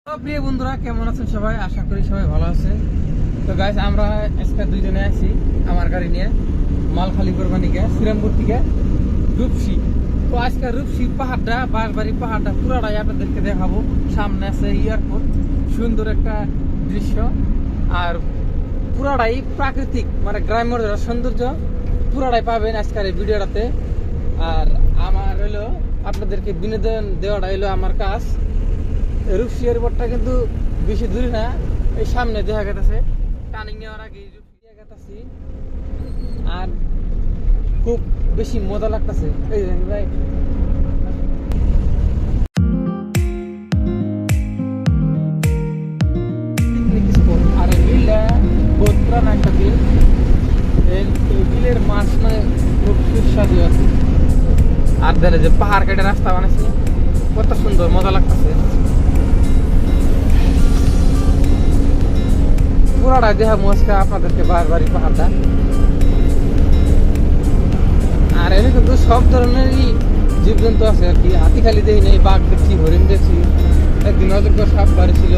প্রিয় বন্ধুরা, কেমন আছেন সবাই? আশা করি সবাই ভালো আছে। তো গাইস, আমরা আজকে দুইজনে আছি আমার গাড়ি নিয়ে মালখালি কোরবানি গে শ্রীরামপুর থেকে রূপসী। তো আজকে রূপসী পাহাড়টা, বাঁশবাড়ি পাহাড়টা পুরাটাই আপনাদেরকে দেখাবো। সামনে আছে এয়ারপোর্ট, সুন্দর একটা দৃশ্য, আর পুরাটাই প্রাকৃতিক, মানে গ্রাম্য সৌন্দর্য পুরাটাই পাবেন আজকের এই ভিডিওটাতে। আর আমার হলো আপনাদেরকে বিনোদন দেওয়াটা হলো আমার কাজ। রূপসী এয়ারপোর্টটা কিন্তু বেশি দূরে না, এই সামনে দেখা গেছে। টার্নিং নেওয়ার আগে দেখা গেছে, আর খুব বেশি মজা লাগতেছে। এই ভাই, পিকনিক স্পট। আর এই বিলটা বহুত পুরানো একটা বিল। এই বিলের মাছ মানে খুব সুস্বাদু আছে। আর দেখে যে পাহাড় কেটে রাস্তা বানাইছে, কত সুন্দর মজা লাগতেছে। পুরাটা দেখা মস্কা আপনাদেরকে বাঁশবাড়ি পাহাড়টা। আর এখানে কিন্তু সব ধরনেরই জীবজন্তু আছে আর কি। হাতি খালি দেখি নেই, বাঘ দেখছি, হরিণ দেখছি, একদিন অযোগ্য সাপ বাড়ি ছিল।